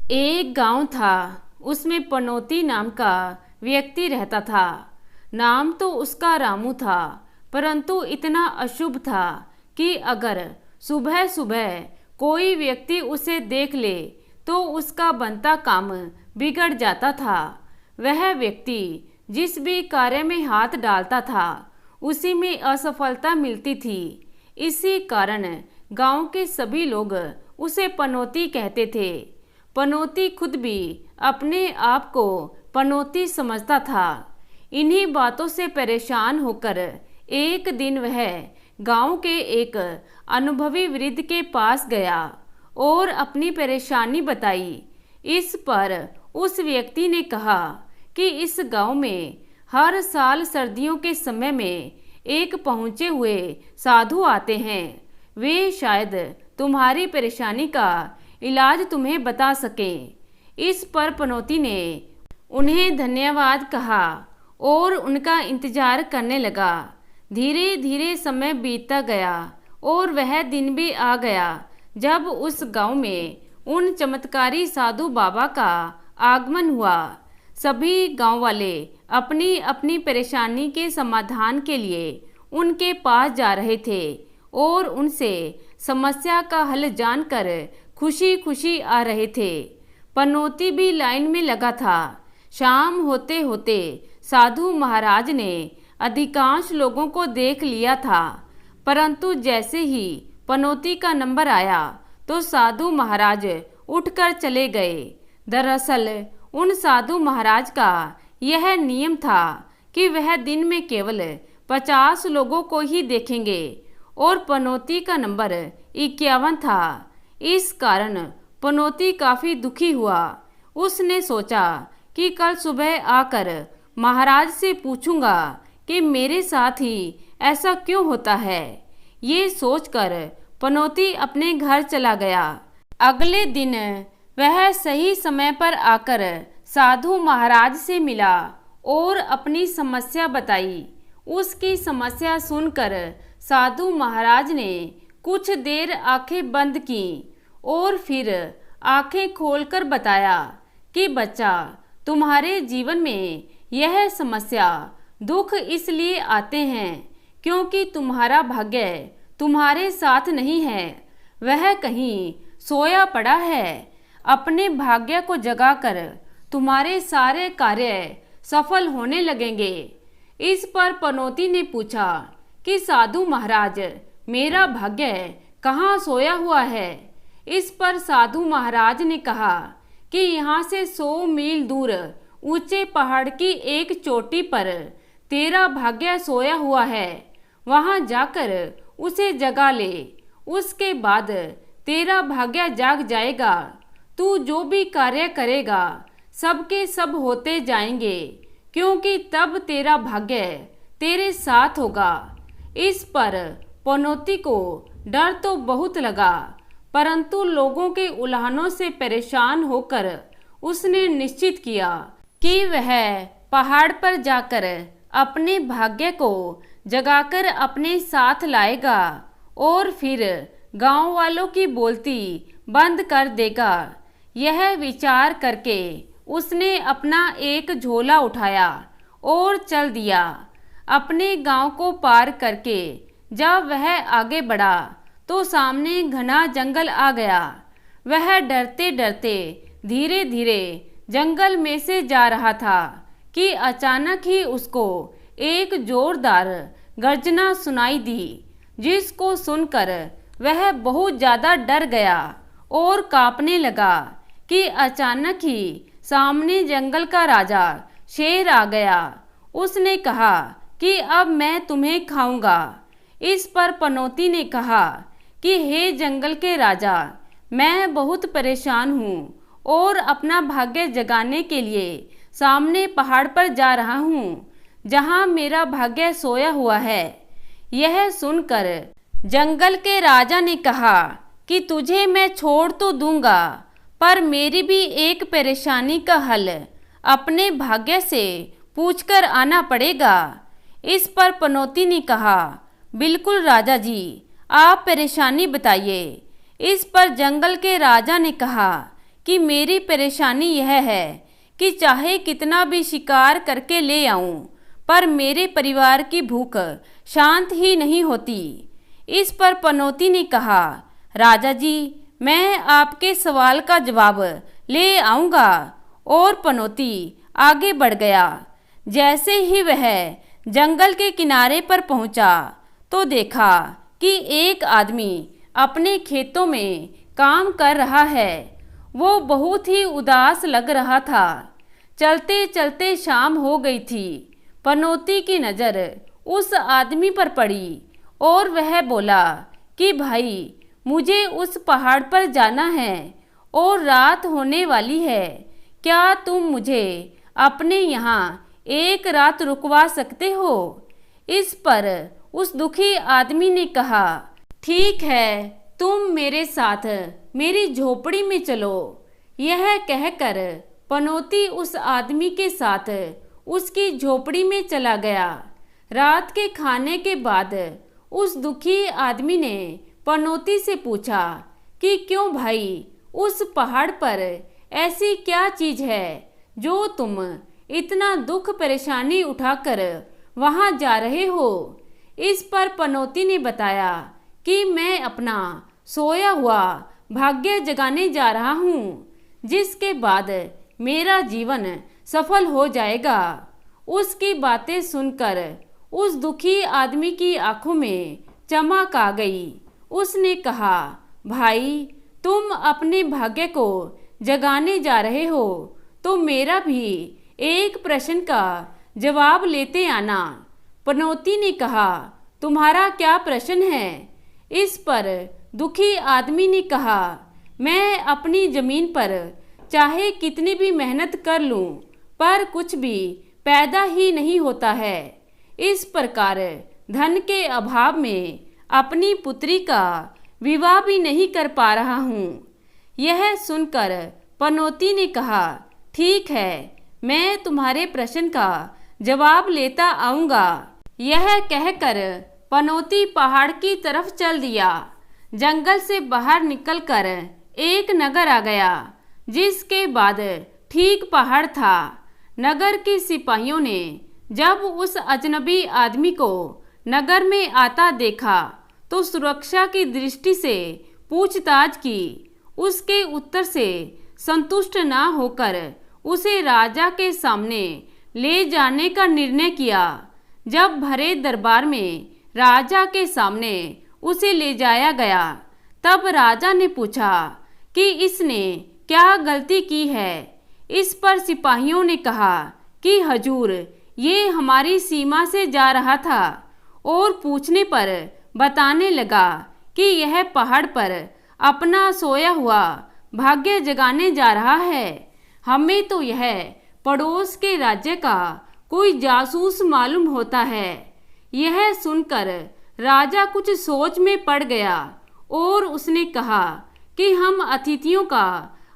एक गांव था। उसमें पनौती नाम का व्यक्ति रहता था। नाम तो उसका रामू था, परंतु इतना अशुभ था कि अगर सुबह सुबह कोई व्यक्ति उसे देख ले तो उसका बनता काम बिगड़ जाता था। वह व्यक्ति जिस भी कार्य में हाथ डालता था उसी में असफलता मिलती थी। इसी कारण गांव के सभी लोग उसे पनौती कहते थे। पनौती खुद भी अपने आप को पनौती समझता था। इन्हीं बातों से परेशान होकर एक दिन वह गांव के एक अनुभवी वृद्ध के पास गया और अपनी परेशानी बताई। इस पर उस व्यक्ति ने कहा कि इस गांव में हर साल सर्दियों के समय में एक पहुंचे हुए साधु आते हैं। वे शायद तुम्हारी परेशानी का इलाज तुम्हें बता सकें। इस पर पनौती ने उन्हें धन्यवाद कहा और उनका इंतजार करने लगा। धीरे धीरे समय बीतता गया और वह दिन भी आ गया जब उस गांव में उन चमत्कारी साधु बाबा का आगमन हुआ। सभी गांव वाले अपनी अपनी परेशानी के समाधान के लिए उनके पास जा रहे थे और उनसे समस्या का हल जानकर खुशी खुशी आ रहे थे। पनौती भी लाइन में लगा था। शाम होते होते साधु महाराज ने अधिकांश लोगों को देख लिया था, परंतु जैसे ही पनौती का नंबर आया तो साधु महाराज उठकर चले गए। दरअसल उन साधु महाराज का यह नियम था कि वह दिन में केवल 50 लोगों को ही देखेंगे और पनौती का नंबर 51 था। इस कारण पनौती काफी दुखी हुआ। उसने सोचा कि कल सुबह आकर महाराज से पूछूंगा कि मेरे साथ ही ऐसा क्यों होता है। ये सोचकर पनौती अपने घर चला गया। अगले दिन वह सही समय पर आकर साधु महाराज से मिला और अपनी समस्या बताई। उसकी समस्या सुनकर साधु महाराज ने कुछ देर आंखें बंद की और फिर आंखें खोलकर बताया कि बच्चा, तुम्हारे जीवन में यह समस्या दुख इसलिए आते हैं क्योंकि तुम्हारा भाग्य तुम्हारे साथ नहीं है, वह कहीं सोया पड़ा है। अपने भाग्य को जगाकर तुम्हारे सारे कार्य सफल होने लगेंगे। इस पर पनौती ने पूछा कि साधु महाराज, मेरा भाग्य कहाँ सोया हुआ है। इस पर साधु महाराज ने कहा कि यहाँ से 100 मील दूर ऊंचे पहाड़ की एक चोटी पर तेरा भाग्य सोया हुआ है। वहां जाकर उसे जगा ले, उसके बाद तेरा भाग्य जाग जाएगा। तू जो भी कार्य करेगा सबके सब होते जाएंगे, क्योंकि तब तेरा भाग्य तेरे साथ होगा। इस पर पनौती को डर तो बहुत लगा, परंतु लोगों के उल्हानों से परेशान होकर उसने निश्चित किया कि वह पहाड़ पर जाकर अपने भाग्य को जगाकर अपने साथ लाएगा और फिर गांव वालों की बोलती बंद कर देगा। यह विचार करके उसने अपना एक झोला उठाया और चल दिया। अपने गांव को पार करके जब वह आगे बढ़ा तो सामने घना जंगल आ गया। वह डरते डरते धीरे धीरे जंगल में से जा रहा था कि अचानक ही उसको एक जोरदार गर्जना सुनाई दी, जिसको सुनकर वह बहुत ज़्यादा डर गया और कांपने लगा कि अचानक ही सामने जंगल का राजा शेर आ गया। उसने कहा कि अब मैं तुम्हें खाऊंगा। इस पर पनौती ने कहा कि हे जंगल के राजा, मैं बहुत परेशान हूँ और अपना भाग्य जगाने के लिए सामने पहाड़ पर जा रहा हूँ जहाँ मेरा भाग्य सोया हुआ है। यह सुनकर जंगल के राजा ने कहा कि तुझे मैं छोड़ तो दूंगा, पर मेरी भी एक परेशानी का हल अपने भाग्य से पूछकर आना पड़ेगा। इस पर पनौती ने कहा, बिल्कुल राजा जी, आप परेशानी बताइए। इस पर जंगल के राजा ने कहा कि मेरी परेशानी यह है कि चाहे कितना भी शिकार करके ले आऊं, पर मेरे परिवार की भूख शांत ही नहीं होती। इस पर पनौती ने कहा, राजा जी, मैं आपके सवाल का जवाब ले आऊंगा। और पनौती आगे बढ़ गया। जैसे ही वह जंगल के किनारे पर पहुंचा तो देखा कि एक आदमी अपने खेतों में काम कर रहा है। वो बहुत ही उदास लग रहा था। चलते चलते शाम हो गई थी। पनौती की नज़र उस आदमी पर पड़ी और वह बोला कि भाई, मुझे उस पहाड़ पर जाना है और रात होने वाली है। क्या तुम मुझे अपने यहाँ एक रात रुकवा सकते हो? इस पर उस दुखी आदमी ने कहा, ठीक है, तुम मेरे साथ मेरी झोपड़ी में चलो। यह कहकर पनौती उस आदमी के साथ उसकी झोपड़ी में चला गया। रात के खाने के बाद उस दुखी आदमी ने पनौती से पूछा कि क्यों भाई, उस पहाड़ पर ऐसी क्या चीज है जो तुम इतना दुख परेशानी उठाकर वहां जा रहे हो? इस पर पनौती ने बताया कि मैं अपना सोया हुआ भाग्य जगाने जा रहा हूँ, जिसके बाद मेरा जीवन सफल हो जाएगा। उसकी बातें सुनकर उस दुखी आदमी की आंखों में चमक आ गई। उसने कहा, भाई, तुम अपने भाग्य को जगाने जा रहे हो तो मेरा भी एक प्रश्न का जवाब लेते आना। पनौती ने कहा, तुम्हारा क्या प्रश्न है? इस पर दुखी आदमी ने कहा, मैं अपनी जमीन पर चाहे कितनी भी मेहनत कर लूं, पर कुछ भी पैदा ही नहीं होता है। इस प्रकार धन के अभाव में अपनी पुत्री का विवाह भी नहीं कर पा रहा हूँ। यह सुनकर पनौती ने कहा, ठीक है, मैं तुम्हारे प्रश्न का जवाब लेता आऊँगा। यह कहकर पनौती पहाड़ की तरफ चल दिया। जंगल से बाहर निकलकर एक नगर आ गया, जिसके बाद ठीक पहाड़ था। नगर के सिपाहियों ने जब उस अजनबी आदमी को नगर में आता देखा तो सुरक्षा की दृष्टि से पूछताछ की। उसके उत्तर से संतुष्ट ना होकर उसे राजा के सामने ले जाने का निर्णय किया। जब भरे दरबार में राजा के सामने उसे ले जाया गया, तब राजा ने पूछा कि इसने क्या गलती की है। इस पर सिपाहियों ने कहा कि हजूर, ये हमारी सीमा से जा रहा था और पूछने पर बताने लगा कि यह पहाड़ पर अपना सोया हुआ भाग्य जगाने जा रहा है। हमें तो यह पड़ोस के राज्य का कोई जासूस मालूम होता है। यह सुनकर राजा कुछ सोच में पड़ गया और उसने कहा कि हम अतिथियों का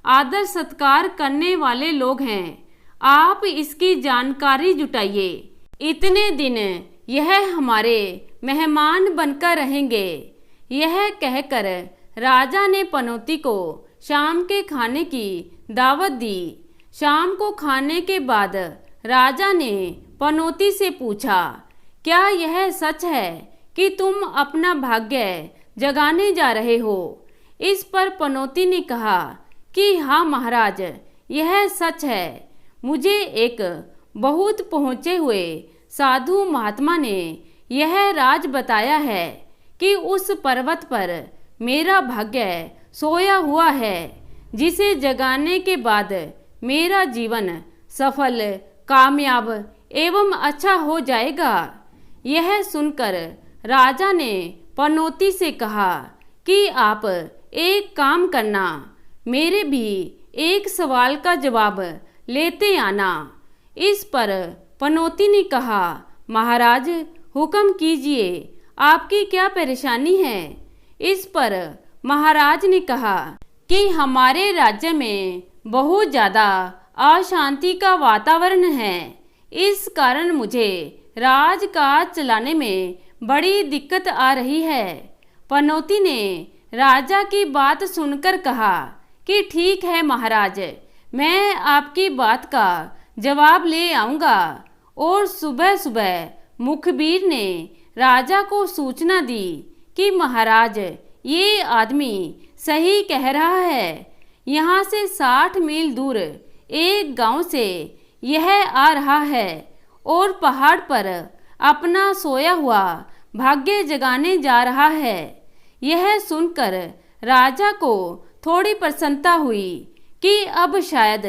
आदर सत्कार करने वाले लोग हैं, आप इसकी जानकारी जुटाइए। इतने दिन यह हमारे मेहमान बनकर रहेंगे। यह कहकर राजा ने पनौती को शाम के खाने की दावत दी। शाम को खाने के बाद राजा ने पनौती से पूछा, क्या यह सच है कि तुम अपना भाग्य जगाने जा रहे हो? इस पर पनौती ने कहा कि हाँ महाराज, यह सच है। मुझे एक बहुत पहुँचे हुए साधु महात्मा ने यह राज बताया है कि उस पर्वत पर मेरा भाग्य सोया हुआ है, जिसे जगाने के बाद मेरा जीवन सफल, कामयाब एवं अच्छा हो जाएगा। यह सुनकर राजा ने पनौती से कहा कि आप एक काम करना, मेरे भी एक सवाल का जवाब लेते आना। इस पर पनौती ने कहा, महाराज, हुक्म कीजिए, आपकी क्या परेशानी है? इस पर महाराज ने कहा कि हमारे राज्य में बहुत ज़्यादा अशांति का वातावरण है। इस कारण मुझे राजकाज चलाने में बड़ी दिक्कत आ रही है। पनौती ने राजा की बात सुनकर कहा कि ठीक है महाराज, मैं आपकी बात का जवाब ले आऊँगा। और सुबह सुबह मुखबिर ने राजा को सूचना दी कि महाराज, ये आदमी सही कह रहा है। यहाँ से 60 मील दूर एक गांव से यह आ रहा है और पहाड़ पर अपना सोया हुआ भाग्य जगाने जा रहा है। यह सुनकर राजा को थोड़ी प्रसन्नता हुई कि अब शायद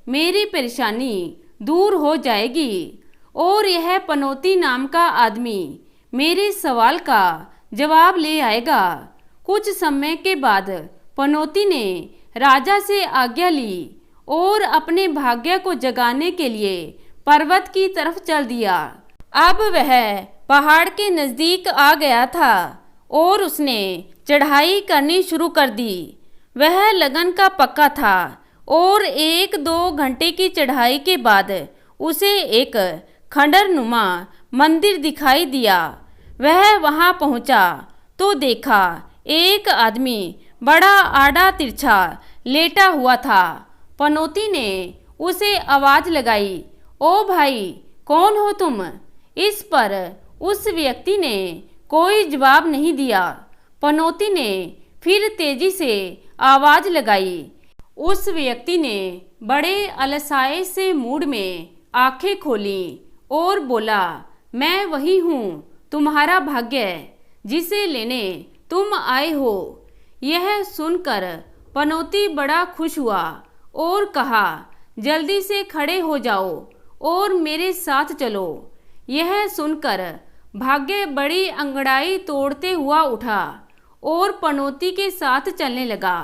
मेरी परेशानी दूर हो जाएगी और यह पनौती नाम का आदमी मेरे सवाल का जवाब ले आएगा। कुछ समय के बाद पनौती ने राजा से आज्ञा ली और अपने भाग्य को जगाने के लिए पर्वत की तरफ चल दिया। अब वह पहाड़ के नज़दीक आ गया था और उसने चढ़ाई करनी शुरू कर दी। वह लगन का पक्का था और 1-2 घंटे की चढ़ाई के बाद उसे एक खंडरनुमा मंदिर दिखाई दिया। वह वहां पहुंचा तो देखा एक आदमी बड़ा आड़ा तिरछा लेटा हुआ था। पनौती ने उसे आवाज लगाई, ओ भाई, कौन हो तुम? इस पर उस व्यक्ति ने कोई जवाब नहीं दिया। पनौती ने फिर तेजी से आवाज लगाई। उस व्यक्ति ने बड़े अलसाए से मूड में आंखें खोली और बोला, मैं वही हूँ, तुम्हारा भाग्य, जिसे लेने तुम आए हो। यह सुनकर पनौती बड़ा खुश हुआ और कहा, जल्दी से खड़े हो जाओ और मेरे साथ चलो। यह सुनकर भाग्य बड़ी अंगड़ाई तोड़ते हुआ उठा और पनौती के साथ चलने लगा।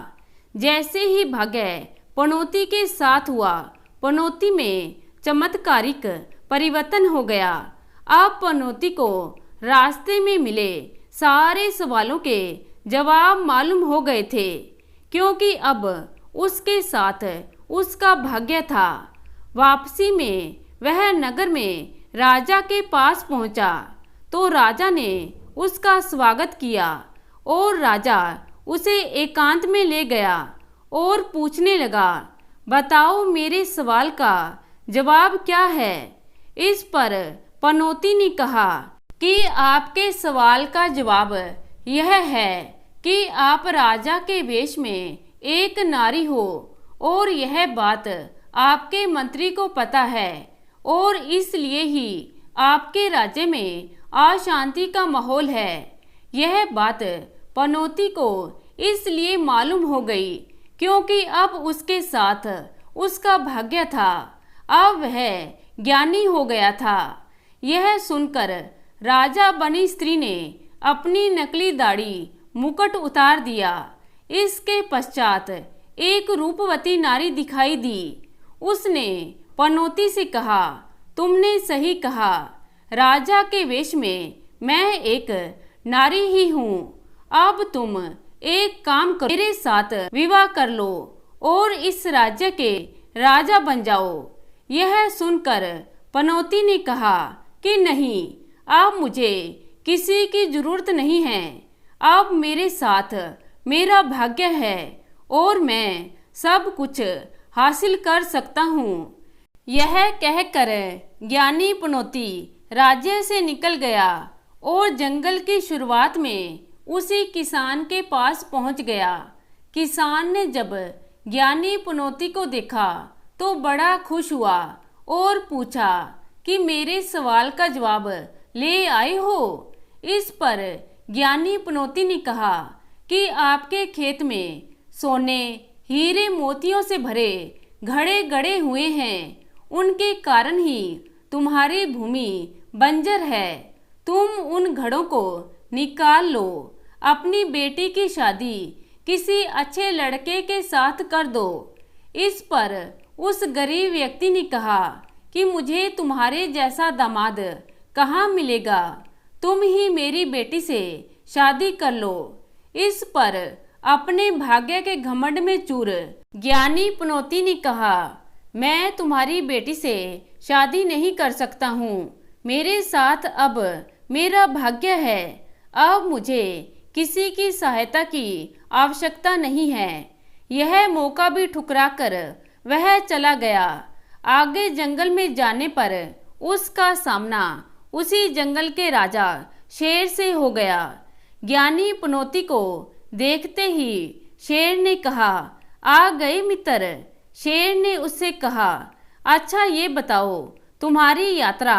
जैसे ही भाग्य पनौती के साथ हुआ, पनौती में चमत्कारिक परिवर्तन हो गया। अब पनौती को रास्ते में मिले सारे सवालों के जवाब मालूम हो गए थे, क्योंकि अब उसके साथ उसका भाग्य था। वापसी में वह नगर में राजा के पास पहुंचा तो राजा ने उसका स्वागत किया और राजा उसे एकांत में ले गया और पूछने लगा, बताओ मेरे सवाल का जवाब क्या है? इस पर पनौती ने कहा कि आपके सवाल का जवाब यह है कि आप राजा के वेश में एक नारी हो और यह बात आपके मंत्री को पता है और इसलिए ही आपके राज्य में अशांति का माहौल है। यह बात पनौती को इसलिए मालूम हो गई क्योंकि अब उसके साथ उसका भाग्य था। अब वह ज्ञानी हो गया था। यह सुनकर राजा बनी स्त्री ने अपनी नकली दाढ़ी मुकुट उतार दिया। इसके पश्चात एक रूपवती नारी दिखाई दी। उसने पनौती से कहा, तुमने सही कहा, राजा के वेश में मैं एक नारी ही हूँ। अब तुम एक काम करो, मेरे साथ विवाह कर लो और इस राज्य के राजा बन जाओ। यह सुनकर पनौती ने कहा कि नहीं, अब मुझे किसी की जरूरत नहीं है। अब मेरे साथ मेरा भाग्य है और मैं सब कुछ हासिल कर सकता हूँ। यह कहकर ज्ञानी पनौती राज्य से निकल गया और जंगल की शुरुआत में उसी किसान के पास पहुंच गया। किसान ने जब ज्ञानी पनौती को देखा तो बड़ा खुश हुआ और पूछा कि मेरे सवाल का जवाब ले आए हो? इस पर ज्ञानी पनौती ने कहा कि आपके खेत में सोने, हीरे, मोतियों से भरे घड़े गड़े हुए हैं। उनके कारण ही तुम्हारी भूमि बंजर है। तुम उन घड़ों को निकाल लो, अपनी बेटी की शादी किसी अच्छे लड़के के साथ कर दो। इस पर उस गरीब व्यक्ति ने कहा कि मुझे तुम्हारे जैसा दामाद कहाँ मिलेगा, तुम ही मेरी बेटी से शादी कर लो। इस पर अपने भाग्य के घमंड में चूर ज्ञानी पनौती ने कहा, मैं तुम्हारी बेटी से शादी नहीं कर सकता हूँ। मेरे साथ अब मेरा भाग्य है। अब मुझे किसी की सहायता की आवश्यकता नहीं है। यह मौका भी ठुकराकर वह चला गया। आगे जंगल में जाने पर उसका सामना उसी जंगल के राजा शेर से हो गया। ज्ञानी पनौती को देखते ही शेर ने कहा, आ गए मित्र। शेर ने उससे कहा, अच्छा ये बताओ तुम्हारी यात्रा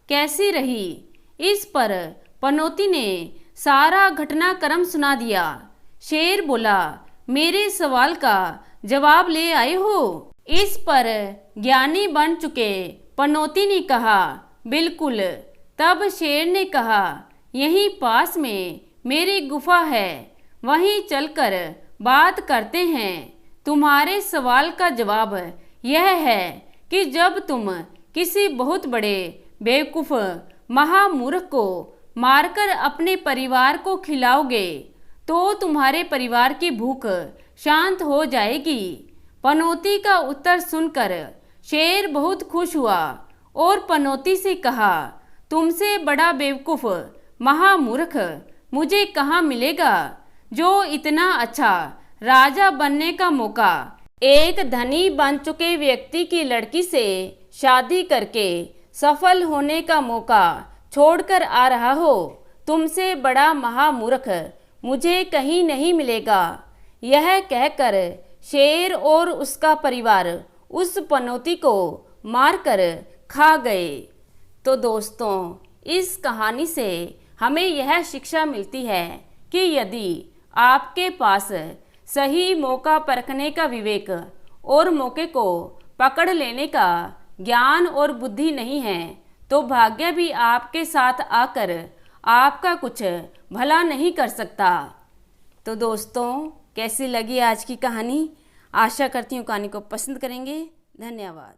कैसी रही। इस पर पनौती ने सारा घटनाक्रम सुना दिया। शेर बोला, मेरे सवाल का जवाब ले आए हो। इस पर ज्ञानी बन चुके पनौती ने कहा, बिल्कुल। तब शेर ने कहा, यहीं पास में मेरी गुफा है, वहीं चलकर बात करते हैं। तुम्हारे सवाल का जवाब यह है कि जब तुम किसी बहुत बड़े बेवकूफ़ महामूर्ख को मारकर अपने परिवार को खिलाओगे तो तुम्हारे परिवार की भूख शांत हो जाएगी। पनौती का उत्तर सुनकर शेर बहुत खुश हुआ और पनौती से कहा, तुमसे बड़ा बेवकूफ़ महामूर्ख मुझे कहाँ मिलेगा, जो इतना अच्छा राजा बनने का मौका एक धनी बन चुके व्यक्ति की लड़की से शादी करके सफल होने का मौका छोड़कर आ रहा हो। तुमसे बड़ा महामूर्ख मुझे कहीं नहीं मिलेगा। यह कहकर शेर और उसका परिवार उस पनौती को मारकर खा गए। तो दोस्तों, इस कहानी से हमें यह शिक्षा मिलती है कि यदि आपके पास सही मौका परखने का विवेक और मौके को पकड़ लेने का ज्ञान और बुद्धि नहीं है तो भाग्य भी आपके साथ आकर आपका कुछ भला नहीं कर सकता। तो दोस्तों, कैसी लगी आज की कहानी? आशा करती हूँ कहानी को पसंद करेंगे। धन्यवाद।